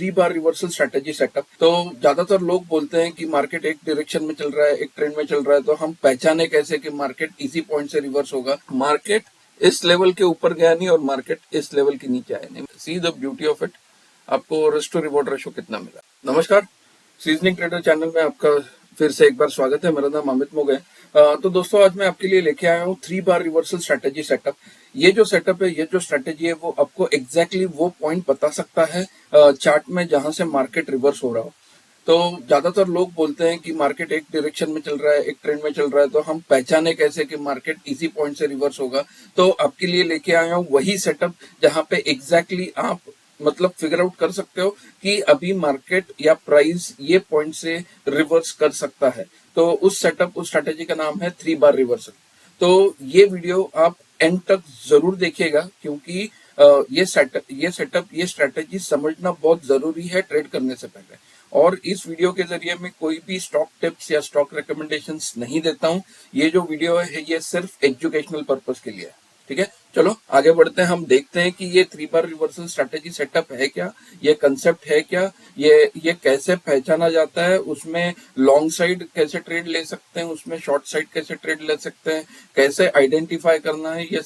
3 bar reversal strategy setup. तो ज्यादातर लोग बोलते हैं कि मार्केट एक डायरेक्शन में चल रहा है, एक ट्रेंड में चल रहा है, तो हम पहचाने कैसे कि मार्केट इसी पॉइंट से रिवर्स होगा। मार्केट इस लेवल के ऊपर गया नहीं और मार्केट इस लेवल के नीचे आया नहीं। सी द ब्यूटी ऑफ इट, आपको रिस्क टू रिवॉर्ड रेशो कितना मिला। नमस्कार, सीजनिंग ट्रेडर चैनल में आपका फिर से एक बार स्वागत है। मेरा नाम अमित मोगे है। तो दोस्तों, आज मैं आपके लिए लेके आया हूँ 3 बार रिवर्सल स्ट्रेटेजी सेटअप। ये जो सेटअप है, ये जो स्ट्रेटेजी है, वो आपको एग्जैक्टली वो पॉइंट बता सकता है चार्ट में जहां से मार्केट रिवर्स हो रहा हो। तो ज्यादातर लोग बोलते हैं कि मार्केट एक डायरेक्शन में चल रहा है, एक ट्रेंड में चल रहा है, तो हम पहचाने कैसे कि मार्केट इसी पॉइंट से रिवर्स होगा। तो आपके लिए लेके आया हूँ वही सेटअप जहां पे एग्जैक्टली आप मतलब फिगर आउट कर सकते हो कि अभी मार्केट या प्राइस ये पॉइंट से रिवर्स कर सकता है। तो उस सेटअप, उस स्ट्रेटेजी का नाम है 3 बार रिवर्सल। तो ये वीडियो आप एंड तक जरूर देखिएगा, क्योंकि ये सेटअप, ये स्ट्रेटेजी समझना बहुत जरूरी है ट्रेड करने से पहले। और इस वीडियो के जरिए मैं कोई भी स्टॉक टिप्स या स्टॉक रिकमेंडेशंस नहीं देता हूँ। ये जो वीडियो है, ये सिर्फ एजुकेशनल पर्पस के लिए है। ठीक है, चलो आगे बढ़ते हैं। हम देखते हैं कि ये 3 बार रिवर्सल स्ट्रेटेजी सेटअप है क्या, ये कंसेप्ट है क्या, ये कैसे पहचाना जाता है, उसमें लॉन्ग साइड कैसे ट्रेड ले सकते हैं, उसमें शॉर्ट साइड कैसे ट्रेड ले सकते हैं, कैसे आइडेंटिफाई करना है, ये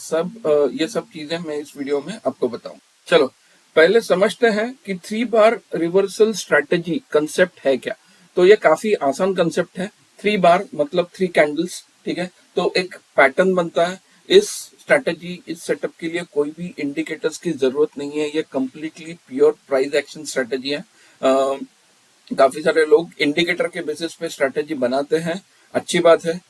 सब चीजें मैं इस वीडियो में आपको बताऊं। चलो पहले समझते हैं कि 3 बार रिवर्सल स्ट्रेटेजी कंसेप्ट है क्या। तो ये काफी आसान कंसेप्ट है। 3 बार मतलब 3 कैंडल्स। ठीक है, तो एक पैटर्न बनता है। इस स्ट्रेटेजी, इस सेटअप के लिए कोई भी इंडिकेटर्स की जरूरत नहीं है। ये completely pure price action strategy है। काफी सारे लोग इंडिकेटर के बेसिस पे स्ट्रेटेजी बनाते हैं, अच्छी बात है,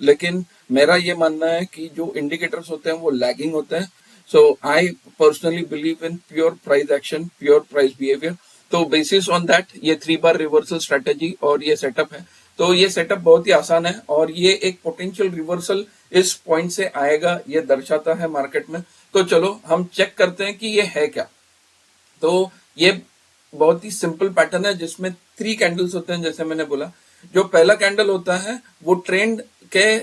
लेकिन मेरा ये मानना है कि जो इंडिकेटर्स होते हैं वो लैगिंग होते हैं। So I personally believe in pure price action, pure price behaviour. तो बेसिस ऑन दैट ये 3 बार रिवर्सल स्ट्रेटेजी और ये सेटअप है। तो ये सेटअप बहुत ही आसान है और ये एक पोटेंशियल रिवर्सल इस पॉइंट से आएगा, ये दर्शाता है मार्केट में। तो चलो हम चेक करते हैं कि ये है क्या। तो ये बहुत ही सिंपल पैटर्न है जिसमें 3 कैंडल्स होते हैं। जैसे मैंने बोला, जो पहला कैंडल होता है वो ट्रेंड के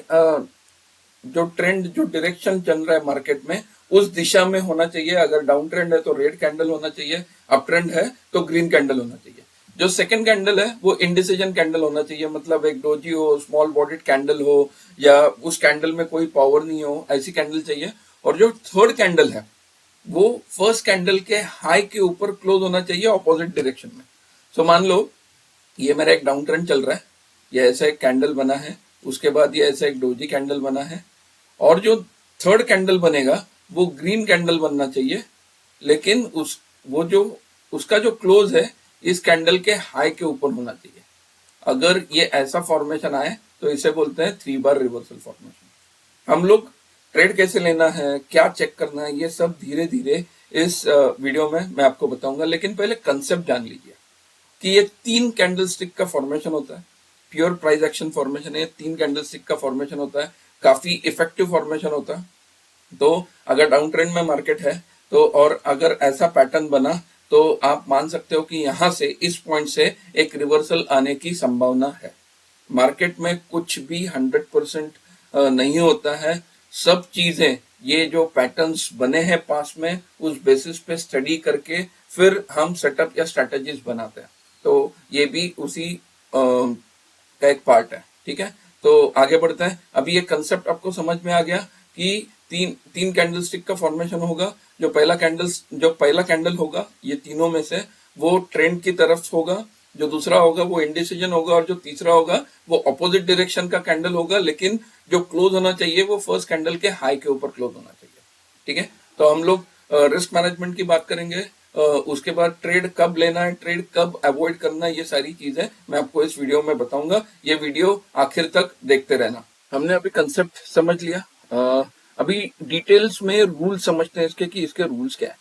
जो डायरेक्शन चल रहा है मार्केट में, उस दिशा में होना चाहिए। अगर डाउन ट्रेंड है तो रेड कैंडल होना चाहिए, अप ट्रेंड है तो ग्रीन कैंडल होना चाहिए। जो सेकंड कैंडल है वो इंडिसीजन कैंडल होना चाहिए, मतलब एक डोजी हो, स्मॉल बॉडीड कैंडल हो, या उस कैंडल में कोई पावर नहीं हो, ऐसी कैंडल चाहिए। और जो थर्ड कैंडल है वो फर्स्ट कैंडल के हाई के ऊपर क्लोज होना चाहिए ऑपोजिट डायरेक्शन में। सो मान लो ये मेरा एक डाउन ट्रेंड चल रहा है, ये ऐसा एक कैंडल बना है, उसके बाद ये ऐसा एक डोजी कैंडल बना है, और जो थर्ड कैंडल बनेगा वो ग्रीन कैंडल बनना चाहिए, लेकिन उसका जो क्लोज है इस कैंडल के हाई के ऊपर होना चाहिए। अगर ये ऐसा फॉर्मेशन आए तो इसे बोलते हैं 3 बार रिवर्सल फॉर्मेशन। हम लोग ट्रेड कैसे लेना है, क्या चेक करना है, ये सब धीरे धीरे इस वीडियो में मैं आपको बताऊंगा। लेकिन पहले कंसेप्ट जान लीजिए कि ये 3 कैंडल स्टिक का फॉर्मेशन होता है। प्योर प्राइस एक्शन फॉर्मेशन है, ये 3 कैंडल स्टिक का फॉर्मेशन होता है, काफी इफेक्टिव फॉर्मेशन होता है। तो अगर डाउन ट्रेंड में मार्केट है तो, और अगर ऐसा पैटर्न बना, तो आप मान सकते हो कि यहां से, इस पॉइंट से एक रिवर्सल आने की संभावना है। मार्केट में कुछ भी 100% नहीं होता है। सब चीजें, ये जो पैटर्न्स बने हैं पास में, उस बेसिस पे स्टडी करके फिर हम सेटअप या स्ट्रेटेजीज बनाते हैं। तो ये भी उसी का एक पार्ट है। ठीक है, तो आगे बढ़ते हैं। अभी ये कंसेप्ट आपको समझ में आ गया कि तीन कैंडलस्टिक का फॉर्मेशन होगा। जो पहला कैंडल होगा, ये तीनों में से वो ट्रेंड की तरफ होगा, जो दूसरा होगा वो इंडिसीजन होगा, और जो तीसरा होगा वो ऑपोजिट डायरेक्शन का कैंडल होगा, लेकिन जो क्लोज होना चाहिए वो फर्स्ट कैंडल के हाई के ऊपर क्लोज होना चाहिए। ठीक है, तो हम लोग रिस्क मैनेजमेंट की बात करेंगे, उसके बाद ट्रेड कब लेना है, ट्रेड कब अवॉइड करना है, ये सारी चीजें मैं आपको इस वीडियो में बताऊंगा। ये वीडियो आखिर तक देखते रहना। हमने अभी कंसेप्ट समझ लिया, अभी डिटेल्स में रूल समझते हैं इसके कि इसके रूल्स क्या है।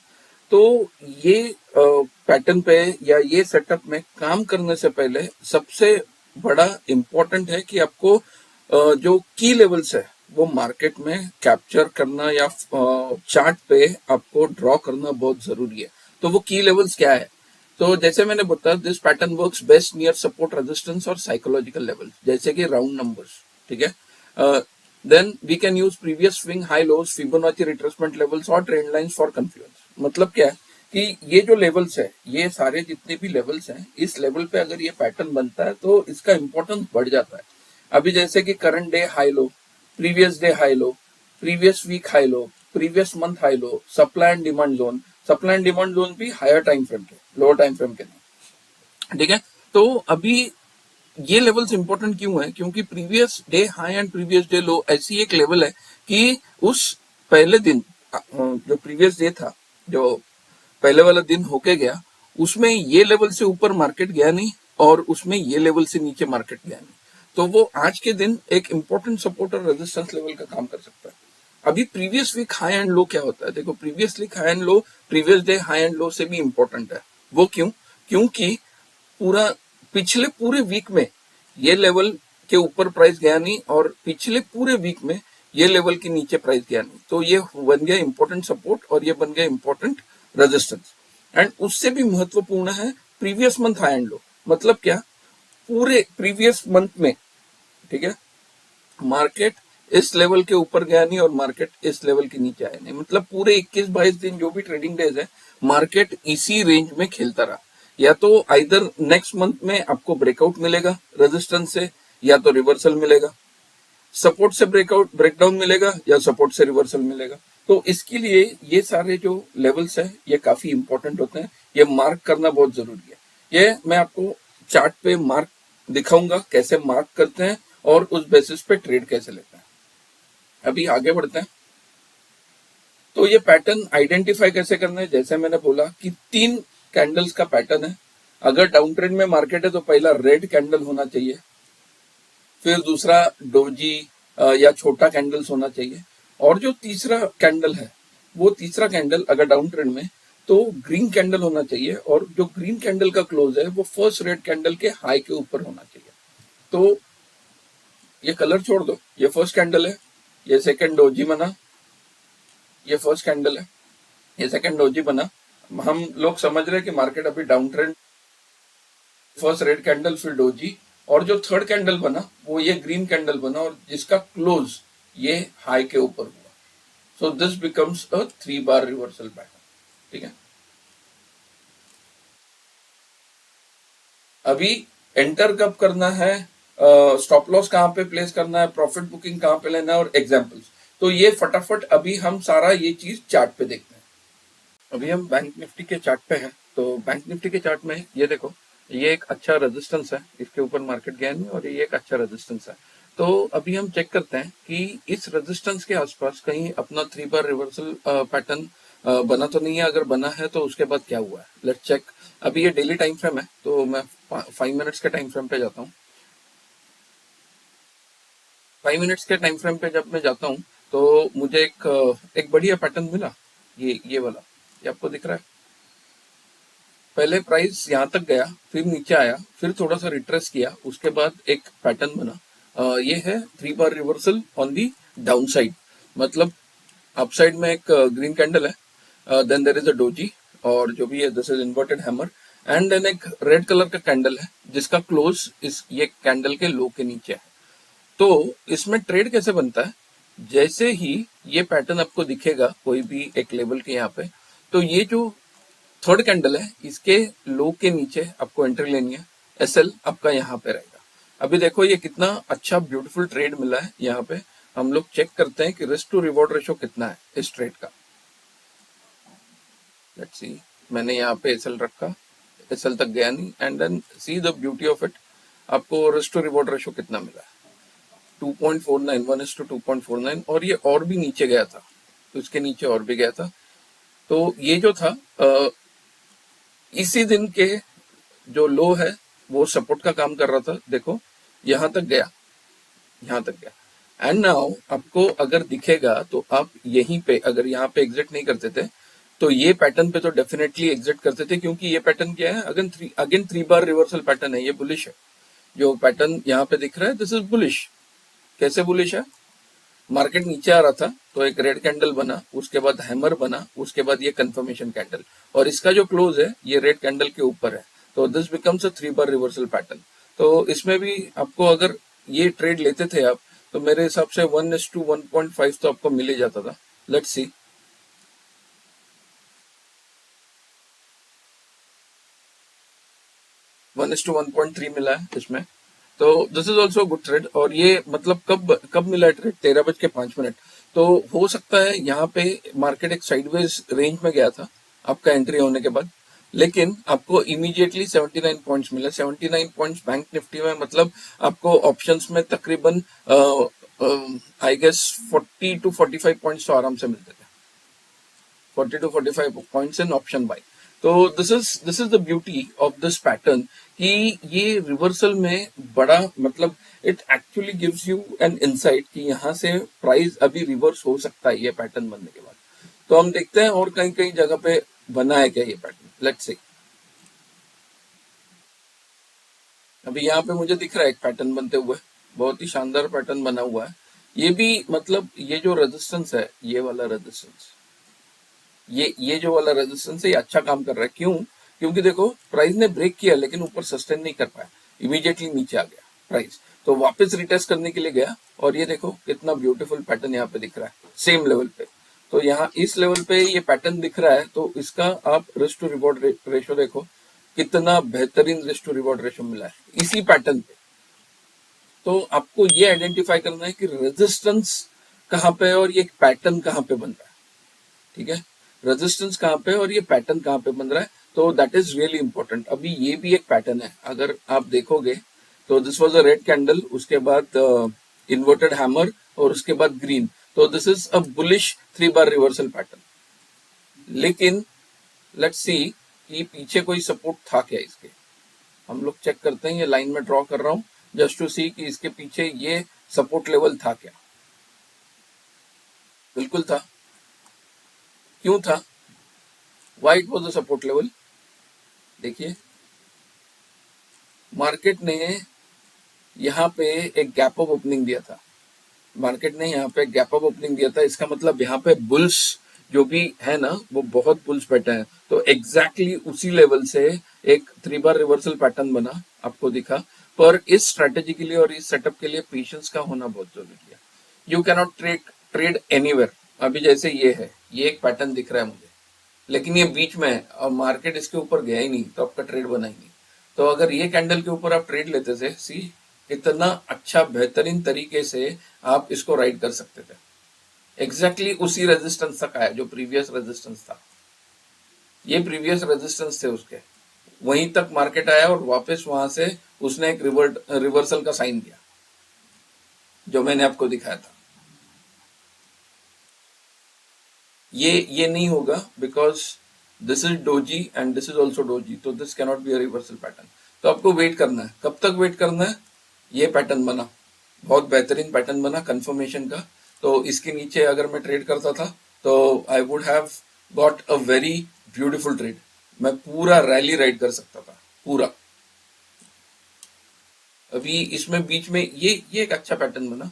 तो ये पैटर्न पे या ये सेटअप में काम करने से पहले सबसे बड़ा इंपॉर्टेंट है कि आपको जो की लेवल्स है वो मार्केट में कैप्चर करना, या चार्ट पे आपको ड्रॉ करना बहुत जरूरी है। तो वो की लेवल्स क्या है? तो जैसे मैंने बताया, this pattern works best near support, resistance और साइकोलॉजिकल लेवल, जैसे कि राउंड नंबर्स। ठीक है, then we can use previous swing high lows, Fibonacci retracement levels और ट्रेंड लाइंस फॉर कंफ्लुएंस। मतलब क्या है कि ये जो लेवल्स है, ये सारे जितने भी लेवल्स हैं, इस लेवल पे अगर ये पैटर्न बनता है तो इसका इंपॉर्टेंस बढ़ जाता है। अभी जैसे कि current day high low, previous day high low, previous week high low, previous month high low, supply and demand zone, supply and demand zone भी हायर टाइम फ्रेम के, लोअर टाइम फ्रेम के नहीं, ठीक है। तो अभी ये लेवल्स इंपॉर्टेंट क्यों है? क्योंकि previous day high and previous day लो ऐसी एक लेवल है कि उस पहले दिन जो प्रीवियस डे था, जो पहले वाला दिन होके गया, उसमें ये लेवल से ऊपर मार्केट गया नहीं और उसमें ये लेवल से नीचे मार्केट गया नहीं, तो वो आज के दिन एक इंपॉर्टेंट सपोर्ट और रेजिस्टेंस लेवल का काम कर सकता है। अभी previous week high and low क्या होता है? देखो, previous week high and low previous day high and low से भी इंपॉर्टेंट है। वो क्यों? क्योंकि पूरा पिछले पूरे वीक में ये लेवल के ऊपर प्राइस गया नहीं और पिछले पूरे वीक में ये लेवल के नीचे प्राइस गया नहीं, तो ये बन गया इंपॉर्टेंट सपोर्ट और ये बन गया इंपॉर्टेंट रेजिस्टेंस। एंड उससे भी महत्वपूर्ण है प्रीवियस मंथ हाई एंड लो। मतलब क्या? पूरे प्रीवियस मंथ में, ठीक है, मार्केट इस लेवल के ऊपर गया नहीं और मार्केट इस लेवल के नीचे आया नहीं, मतलब पूरे 21-22 दिन जो भी ट्रेडिंग डेज है, मार्केट इसी रेंज में खेलता रहा। या तो आइदर नेक्स्ट मंथ में आपको ब्रेकआउट मिलेगा रेजिस्टेंस से, या तो रिवर्सल मिलेगा, सपोर्ट से ब्रेकआउट ब्रेकडाउन मिलेगा, या सपोर्ट से रिवर्सल मिलेगा। तो इसके लिए ये सारे जो लेवल्स है ये काफी इंपॉर्टेंट होते हैं, ये मार्क करना बहुत जरूरी है। ये मैं आपको चार्ट पे मार्क दिखाऊंगा कैसे मार्क करते हैं और उस बेसिस पे ट्रेड कैसे लेते हैं। अभी आगे बढ़ते हैं। तो ये पैटर्न आइडेंटिफाई कैसे करना है? जैसे मैंने बोला कि 3 कैंडल्स का पैटर्न है। अगर डाउन ट्रेंड में मार्केट है तो पहला रेड कैंडल होना चाहिए, फिर दूसरा डोजी या छोटा कैंडल्स होना चाहिए, और जो तीसरा कैंडल है वो तीसरा कैंडल अगर डाउन ट्रेंड में तो ग्रीन कैंडल होना चाहिए, और जो ग्रीन कैंडल का क्लोज है वो फर्स्ट रेड कैंडल के हाई के ऊपर होना चाहिए। तो ये कलर छोड़ दो, ये फर्स्ट कैंडल है, ये सेकंड डोजी बना, ये फर्स्ट कैंडल है, ये सेकंड डोजी बना। हम लोग समझ रहे हैं कि मार्केट अभी down trend, first red candle फिर डोजी, और जो थर्ड कैंडल बना वो ये ग्रीन कैंडल बना और जिसका क्लोज ये हाई के ऊपर हुआ। So this becomes a 3 bar reversal pattern, ठीक है। अभी एंटर कब करना है, स्टॉप लॉस कहां पे प्लेस करना है, प्रॉफिट बुकिंग कहां पे लेना है, और एग्जांपल्स, तो ये फटाफट अभी हम सारा ये चीज चार्ट पे देखते हैं। अभी हम बैंक निफ्टी के चार्ट पे हैं। तो बैंक निफ्टी के चार्ट में ये देखो, ये एक अच्छा रेजिस्टेंस है, इसके ऊपर मार्केट गया नहीं और ये एक अच्छा रेजिस्टेंस है। तो अभी हम चेक करते हैं कि इस रेजिस्टेंस के आसपास कहीं अपना 3 बार रिवर्सल पैटर्न बना तो नहीं है। अगर बना है तो उसके बाद क्या हुआ है, लेट्स चेक। अभी ये डेली टाइम फ्रेम है, तो मैं 5 मिनट्स के टाइम फ्रेम पे जाता हूँ। 5 मिनट्स के टाइम फ्रेम पे जब मैं जाता हूँ तो मुझे एक बढ़िया पैटर्न मिला, ये वाला, ये आपको दिख रहा है। पहले प्राइस यहाँ तक गया, फिर नीचे आया, फिर थोड़ा सा रिट्रेस किया, उसके बाद एक पैटर्न बना। ये है 3 bar reversal on the down side, मतलब अपसाइड में एक ग्रीन कैंडल है, then there is a doji, और जो भी है this is inverted hammer, and then एक रेड कलर का कैंडल है जिसका क्लोज इस ये कैंडल के लो के नीचे है। तो इसमें ट्रेड कैसे बनता है? जैसे ही ये पैटर्न आपको दिखेगा कोई भी एक लेवल के यहाँ पे, तो ये जो थर्ड कैंडल है इसके लो के नीचे आपको एंट्री लेनी है, एसएल आपका यहाँ पे रहेगा। अभी देखो ये कितना अच्छा ब्यूटीफुल ट्रेड मिला है। यहाँ पे हम लोग चेक करते हैं कि रिस्क टू रिवॉर्ड रेशो कितना है इस ट्रेड का। लेट्स सी, मैंने यहाँ पे एसएल रखा, एसएल तक गया नहीं, and then see the beauty of it, आपको रिस्क टू रिवॉर्ड रेशो कितना मिला है, 2.49, 1:2.49, और ये और भी नीचे गया था, तो इसके नीचे और भी गया था। तो ये जो था इसी दिन के जो लो है वो सपोर्ट का काम कर रहा था। देखो यहां तक गया, यहां तक गया, एंड नाउ आपको अगर दिखेगा तो आप यहीं पे अगर यहाँ पे एग्जिट नहीं करते थे तो ये पैटर्न पे तो डेफिनेटली एग्जिट करते थे, क्योंकि ये पैटर्न क्या है, अगेन 3 बार रिवर्सल पैटर्न है, ये बुलिश है। जो पैटर्न यहाँ पे दिख रहा है दिस इज बुलिश। कैसे बुलिश है? मार्केट नीचे आ रहा था तो एक रेड कैंडल बना, उसके बाद हैमर बना, उसके बाद ये कंफर्मेशन कैंडल, और इसका जो क्लोज है ये रेड कैंडल के ऊपर है, तो this becomes a 3 bar reversal pattern. तो इसमें भी आपको अगर ये ट्रेड लेते थे आप, तो मेरे हिसाब से 1:1.5 तो आपको मिल ही जाता था। लेट्स सी, 1:1.3 मिला है इसमें, तो this is also good trade. और ये मतलब कब कब मिला ट्रेड, 13:05। तो हो सकता है यहाँ पे मार्केट एक साइडवेज रेंज में गया था आपका एंट्री होने के बाद, लेकिन आपको इमीडिएटली 79 पॉइंट्स मिले। 79 पॉइंट्स बैंक निफ्टी में मतलब आपको ऑप्शंस में तकरीबन आई गेस 40 to 45 पॉइंट्स तो आराम से मिलते थे। 40 to 45 points in option buy. तो this is the beauty of this pattern कि ये रिवर्सल में बड़ा मतलब it actually gives you an insight कि यहाँ से प्राइस अभी रिवर्स हो सकता है ये पैटर्न बनने के बाद। तो हम देखते हैं और कहीं कहीं जगह पे बना है क्या ये पैटर्न, लेट्स सी। अभी यहाँ पे मुझे दिख रहा है एक पैटर्न बनते हुए, बहुत ही शानदार पैटर्न बना हुआ है। ये भी मतलब ये जो रेजिस्टेंस है, ये वाला रेजिस्टेंस, ये जो वाला रेजिस्टेंस है, ये अच्छा काम कर रहा है। क्यों? क्योंकि देखो प्राइस ने ब्रेक किया लेकिन ऊपर सस्टेन नहीं कर पाया, इमीडिएटली नीचे आ गया प्राइस, तो वापस रिटेस्ट करने के लिए गया और ये देखो कितना ब्यूटीफुल पैटर्न यहाँ पे दिख रहा है सेम लेवल पे। तो यहाँ इस लेवल पे ये पैटर्न दिख रहा है, तो इसका आप रिस्क टू रिवॉर्ड रेशो देखो कितना बेहतरीन रिस्क टू रिवॉर्ड रेशो मिला है इसी पैटर्न पे। तो आपको ये आइडेंटिफाई करना है कि रेजिस्टेंस कहाँ पे है और ये पैटर्न कहाँ पे बन रहा है, ठीक है। रेजिस्टेंस कहाँ पे और ये पैटर्न कहाँ पे बन रहा है, तो दैट इज रियली इंपॉर्टेंट। अभी ये भी एक पैटर्न है, अगर आप देखोगे तो this was a red candle, उसके बाद इन्वर्टेड हैमर और उसके बाद ग्रीन, तो this is a bullish 3 bar reversal pattern. लेकिन लेट्स सी कि पीछे कोई सपोर्ट था क्या इसके, हम लोग चेक करते हैं। ये लाइन में ड्रॉ कर रहा हूं जस्ट टू सी कि इसके पीछे ये सपोर्ट लेवल था क्या। बिल्कुल था। क्यों था? Why it was the support level? देखिए मार्केट ने यहाँ पे एक गैप अप ओपनिंग दिया था, मार्केट ने यहाँ पे गैप अप ओपनिंग दिया था, इसका मतलब यहाँ पे बुल्स जो भी है ना वो बहुत बुल्स बैठे हैं। तो एग्जैक्टली उसी लेवल से एक 3 बार रिवर्सल पैटर्न बना आपको दिखा। पर इस स्ट्रेटेजी के लिए और इस सेटअप के लिए पेशेंस का होना बहुत जरूरी है। You cannot trade anywhere. अभी जैसे ये है, ये एक पैटर्न दिख रहा है मुझे, लेकिन ये बीच में है और मार्केट इसके ऊपर गया ही नहीं, तो आपका ट्रेड बना ही नहीं। तो अगर ये कैंडल के ऊपर आप ट्रेड लेते थे, सी इतना अच्छा बेहतरीन तरीके से आप इसको राइड कर सकते थे। एग्जैक्टली उसी रेजिस्टेंस तक आया जो प्रीवियस रेजिस्टेंस था, ये प्रीवियस रेजिस्टेंस थे उसके, वहीं तक मार्केट आया और वापस वहां से उसने एक रिवर्सल का साइन दिया जो मैंने आपको दिखाया था। ये नहीं होगा because this is doji and this is also doji, तो this cannot be a reversal pattern. तो आपको वेट करना है। कब तक वेट करना है? ये पैटर्न बना, बहुत बेहतरीन पैटर्न बना कंफर्मेशन का, तो इसके नीचे अगर मैं ट्रेड करता था तो I would have got a very beautiful trade. मैं पूरा रैली राइड कर सकता था पूरा। अभी इसमें बीच में ये एक अच्छा पैटर्न बना,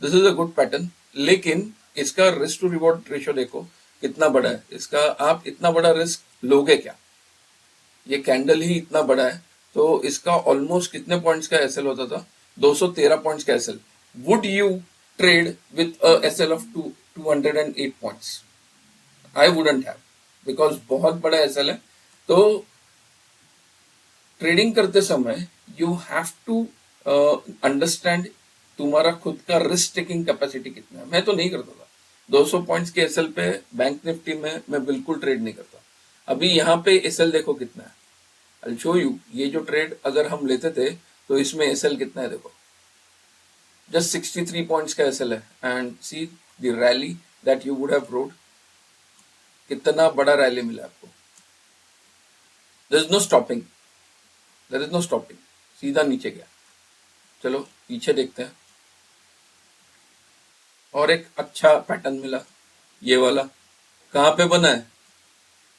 this is a good pattern, लेकिन इसका रिस्क टू रिवॉर्ड रेशियो देखो कितना बड़ा है इसका। आप इतना बड़ा रिस्क लोगे क्या? ये कैंडल ही इतना बड़ा है, तो इसका ऑलमोस्ट कितने पॉइंट्स का एसएल होता था? 213 पॉइंट्स का SL. Would you trade with a SL of 208 points? I wouldn't have, because बहुत बड़ा एसएल है। तो ट्रेडिंग करते समय यू हैव टू अंडरस्टैंड तुम्हारा खुद का रिस्क टेकिंग कैपेसिटी कितना है। मैं तो नहीं करता था 200 पॉइंट्स के एसएल पे बैंक निफ्टी में, मैं बिल्कुल ट्रेड नहीं करता। अभी यहाँ पे एसएल देखो कितना है, आई शो यू। ये जो ट्रेड अगर हम लेते थे तो इसमें एसएल कितना है देखो, जस्ट 63 पॉइंट्स का एसएल है। And see the rally that you would have rode, कितना बड़ा रैली मिला आपको। There is no stopping, there is no stopping, सीधा नीचे गया। चलो पीछे देखते हैं। और एक अच्छा पैटर्न मिला, ये वाला कहाँ पे बना है?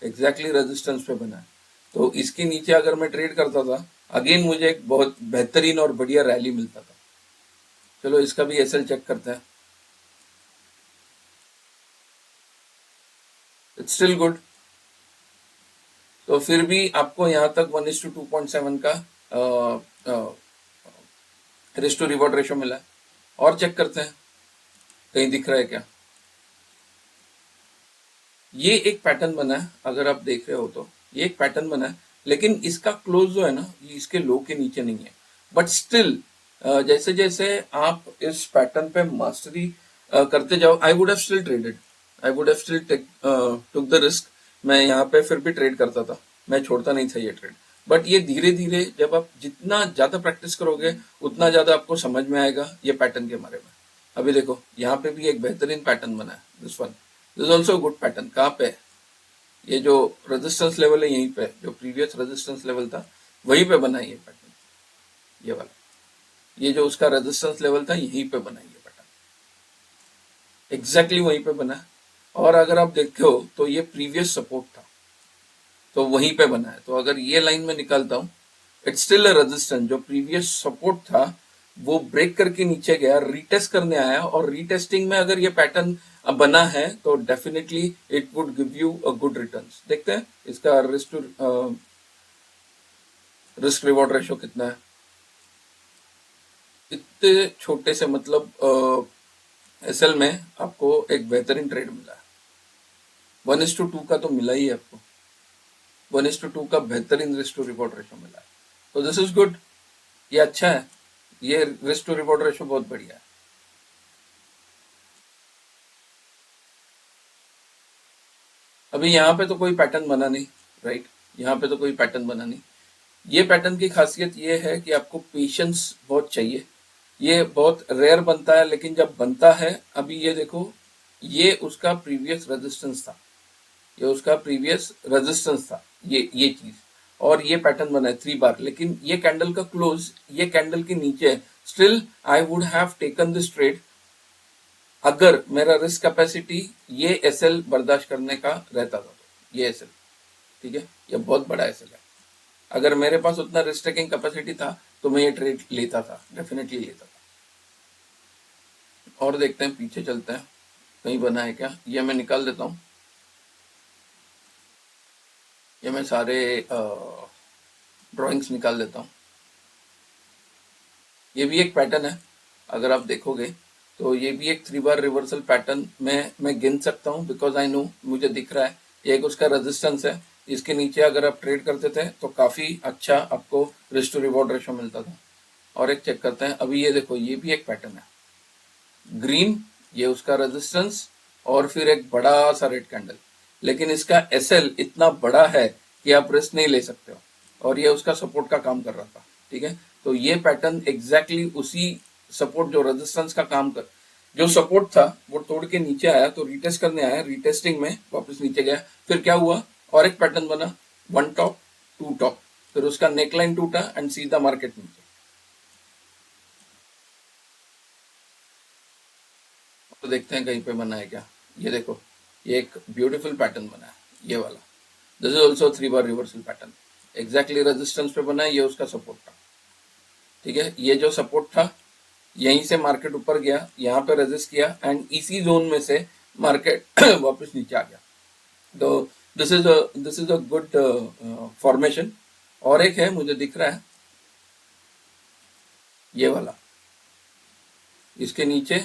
एग्जैक्टली रेजिस्टेंस पे बना है। तो इसके नीचे अगर मैं ट्रेड करता था, अगेन मुझे एक बहुत बेहतरीन और बढ़िया रैली मिलता था। चलो इसका भी एसएल चेक करते हैं। It's still good. तो फिर भी आपको यहां तक 1:2.7 का रिस्क टू रिवॉर्ड रेशो मिला है। और चेक करते हैं कहीं दिख रहा है क्या। ये एक पैटर्न बना है, अगर आप देख रहे हो तो ये एक पैटर्न बना है लेकिन इसका क्लोज जो है ना ये इसके लो के नीचे नहीं है, बट स्टिल जैसे जैसे आप इस पैटर्न पे मास्टरी करते जाओ, I would have still traded, I would have still took the risk. मैं यहाँ पे फिर भी ट्रेड करता था, मैं छोड़ता नहीं था ये ट्रेड। बट ये धीरे धीरे जब आप जितना ज्यादा प्रैक्टिस करोगे उतना ज्यादा आपको समझ में आएगा ये पैटर्न के बारे में। अभी देखो यहाँ पे भी एक बेहतरीन पैटर्न बना है, this one, this also good pattern. कहाँ पे है? ये जो रेजिस्टेंस लेवल है यहीं पे, जो प्रीवियस रेजिस्टेंस लेवल था वहीं पे बना है ये पैटर्न, ये वाला, ये जो उसका रेजिस्टेंस लेवल था यहीं पे बना है ये पैटर्न, एग्जैक्टली वहीं पे बना है। और अगर आप देखते हो तो ये प्रीवियस सपोर्ट था तो वहीं पे बना है। तो अगर ये लाइन में निकालता हूँ, इट्स स्टिल अ रेजिस्टेंस, जो प्रीवियस सपोर्ट था वो ब्रेक करके नीचे गया, रीटेस्ट करने आया, और रीटेस्टिंग में अगर ये पैटर्न बना है तो definitely it would give you a good returns. देखते हैं इसका रिस्क रिवॉर्ड रेशो कितना है। इतने छोटे से मतलब एसएल में आपको एक बेहतरीन ट्रेड मिला है। 1:2 का तो मिला ही है आपको, 1:2 का बेहतरीन रिस्क टू रिवॉर्ड रेशो मिला है। तो दिस इज गुड, ये अच्छा है, ये रिस्क टू रिवॉर्ड रेशो बहुत बढ़िया है। अभी यहाँ पे तो कोई पैटर्न बना नहीं, राइट, यहाँ पे तो कोई पैटर्न बना नहीं। ये पैटर्न की खासियत ये है कि आपको पेशेंस बहुत चाहिए, ये बहुत रेयर बनता है, लेकिन जब बनता है, अभी ये देखो, ये उसका प्रीवियस रेजिस्टेंस था, ये उसका प्रीवियस रेजिस्टेंस था, ये चीज, और ये पैटर्न बना है 3 बार, लेकिन ये कैंडल का क्लोज ये कैंडल के नीचे है। Still I would have taken this trade अगर मेरा रिस्क कैपेसिटी ये एसएल बर्दाश्त करने का रहता था। तो ये एसएल, ठीक है, ये बहुत बड़ा एसएल है। अगर मेरे पास उतना रिस्क टेकिंग कैपेसिटी था तो मैं ये ट्रेड लेता था, डेफिनेटली लेता था। और देखते हैं, पीछे चलते हैं, कहीं बना है क्या, ये मैं निकाल देता हूँ। ये मैं सारे ड्राइंग्स निकाल देता हूँ। ये भी एक पैटर्न है, अगर आप देखोगे तो ये भी एक 3 बार रिवर्सल पैटर्न में मैं गिन सकता हूँ, बिकॉज आई नो, मुझे दिख रहा है ये एक उसका रेजिस्टेंस है। इसके नीचे अगर आप ट्रेड करते थे तो काफी अच्छा आपको रिस्क टू रिवॉर्ड रेशो मिलता था। और एक चेक करते हैं, अभी ये देखो, ये भी एक पैटर्न है, ग्रीन, ये उसका रेजिस्टेंस, और फिर एक बड़ा सा रेड कैंडल, लेकिन इसका एसएल इतना बड़ा है कि आप रिस्क नहीं ले सकते हो, और ये उसका सपोर्ट का काम कर रहा था, ठीक है। तो ये पैटर्न एग्जैक्टली उसी सपोर्ट, जो रेजिस्टेंस का काम कर, जो सपोर्ट था वो तोड़ के नीचे आया, तो रीटेस्ट करने आया, रीटेस्टिंग में वापस नीचे गया, फिर क्या हुआ, और एक पैटर्न बना, 1 टॉप 2 टॉप, फिर उसका नेकलाइन टूटा एंड सीधा मार्केट नीचे। तो देखते हैं कहीं पे बना है क्या। ये देखो, ये एक ब्यूटीफुल पैटर्न बना है, ये वाला, this is also 3 bar reversal pattern, exactly resistance पे बना है, ये उसका सपोर्ट था, ठीक है। ये जो सपोर्ट था, यहीं से मार्केट ऊपर गया, यहाँ पे रेजिस्ट किया, एंड इसी जोन में से मार्केट वापस नीचे आ गया। तो this is a good formation. और एक है, मुझे दिख रहा है ये वाला, इसके नीचे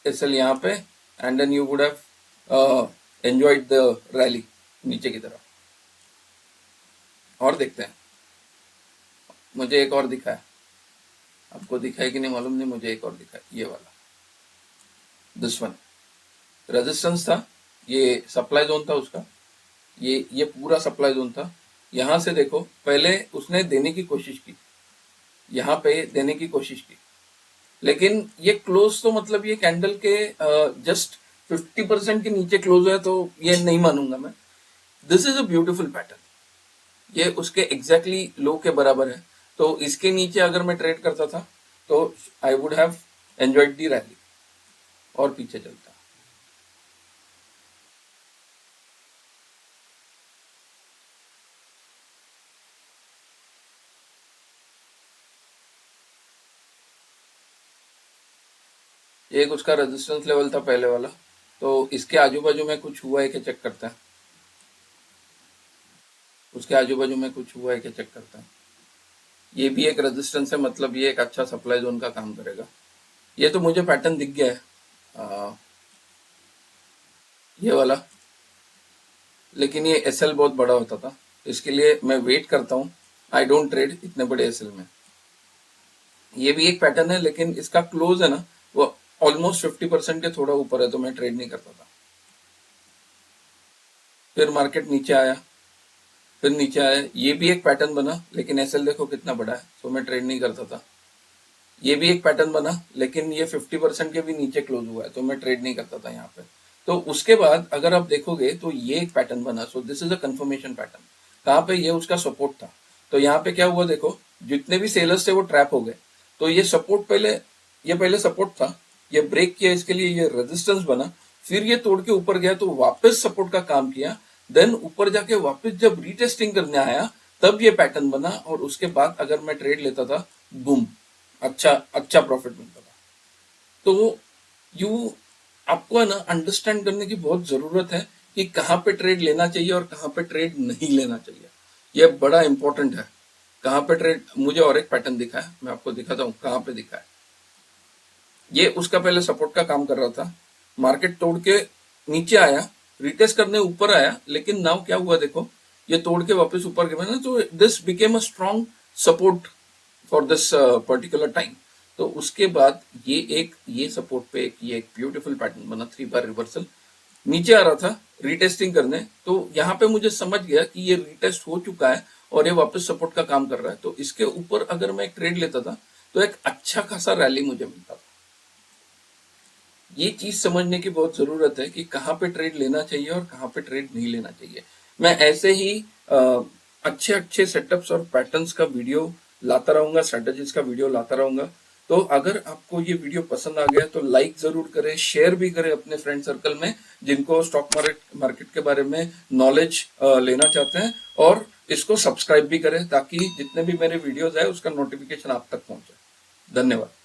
एसएल यहाँ पे, and then you would have enjoyed the rally नीचे की तरफ। और देखते हैं, मुझे एक और दिखा है, आपको दिखा है कि नहीं मालूम नहीं, मुझे एक और दिखा है, ये वाला, दिस वन, रेजिस्टेंस था, ये सप्लाई जोन था उसका, ये पूरा सप्लाई जोन था। यहां से देखो, पहले उसने देने की कोशिश की, यहाँ पे देने की कोशिश की, लेकिन ये क्लोज तो मतलब ये कैंडल के जस्ट 50% के नीचे क्लोज है, तो ये नहीं मानूंगा मैं। This is a beautiful pattern, ये उसके एग्जैक्टली लो के बराबर है, तो इसके नीचे अगर मैं ट्रेड करता था तो I would have enjoyed the rally. और पीछे चलता, एक उसका रेजिस्टेंस लेवल था पहले वाला, तो इसके आजू बाजू में कुछ हुआ है क्या चेक करता है, उसके आजू बाजू में कुछ हुआ है क्या चेक करता है। ये भी एक रेजिस्टेंस है, मतलब ये एक अच्छा सप्लाई जोन का काम करेगा। ये तो मुझे पैटर्न दिख गया है, ये वाला, लेकिन ये एसएल बहुत बड़ा होता था, इसके लिए मैं वेट करता हूँ। आई डोंट ट्रेड इतने बड़े एसएल में। ये भी एक पैटर्न है, लेकिन इसका क्लोज है ना वो ऑलमोस्ट 50% के थोड़ा ऊपर है, तो मैं ट्रेड नहीं करता था। फिर मार्केट नीचे आया, फिर नीचे आया, ये भी एक पैटर्न बना, लेकिन एसएल देखो कितना बड़ा है, तो मैं ट्रेड नहीं करता था। ये भी एक पैटर्न बना, लेकिन ये 50% के भी नीचे क्लोज हुआ है, तो मैं ट्रेड नहीं करता था यहाँ पे। तो उसके बाद अगर आप देखोगे तो ये एक पैटर्न बना, so this is a confirmation pattern. कहाँ पे ये उसका सपोर्ट था, तो यहाँ पे क्या हुआ देखो, जितने भी सेलर्स थे वो ट्रैप हो गए। तो ये सपोर्ट पहले सपोर्ट था, ये ब्रेक किया, इसके लिए ये रेजिस्टेंस बना, फिर ये तोड़ के ऊपर गया तो वापस सपोर्ट का काम किया, देन ऊपर जाके वापस जब रीटेस्टिंग करने आया तब ये पैटर्न बना, और उसके बाद अगर मैं ट्रेड लेता था, बूम, अच्छा अच्छा प्रॉफिट मिलता था। तो यू आपको है ना अंडरस्टैंड करने की बहुत जरूरत है कि कहाँ पे ट्रेड लेना चाहिए और कहाँ पे ट्रेड नहीं लेना चाहिए। यह बड़ा इंपॉर्टेंट है। कहाँ पे ट्रेड, मुझे और एक पैटर्न दिखा है, मैं आपको दिखाता हूँ कहाँ पे दिखा है। ये उसका पहले सपोर्ट का काम कर रहा था, मार्केट तोड़ के नीचे आया, रिटेस्ट करने ऊपर आया, लेकिन नाउ क्या हुआ देखो, ये तोड़ के वापस ऊपर गया ना, तो this became a strong support for this particular time. तो उसके बाद ये सपोर्ट पे ये एक ब्यूटीफुल पैटर्न बना, 3 बार रिवर्सल, नीचे आ रहा था रीटेस्टिंग करने। तो यहाँ पे मुझे समझ गया कि ये रीटेस्ट हो चुका है और ये वापस सपोर्ट का काम कर रहा है, तो इसके ऊपर अगर मैं एक ट्रेड लेता था तो एक अच्छा खासा रैली मुझे मिलता था। ये चीज समझने की बहुत जरूरत है कि कहाँ पे ट्रेड लेना चाहिए और कहाँ पे ट्रेड नहीं लेना चाहिए। मैं ऐसे ही अच्छे अच्छे सेटअप्स और पैटर्न्स का वीडियो लाता रहूंगा, स्ट्रेटजीज का वीडियो लाता रहूंगा। तो अगर आपको ये वीडियो पसंद आ गया तो लाइक जरूर करें, शेयर भी करें अपने फ्रेंड सर्कल में जिनको स्टॉक मार्केट के बारे में नॉलेज लेना चाहते हैं, और इसको सब्सक्राइब भी करें ताकि जितने भी मेरे वीडियोज है उसका नोटिफिकेशन आप तक पहुंचे। धन्यवाद।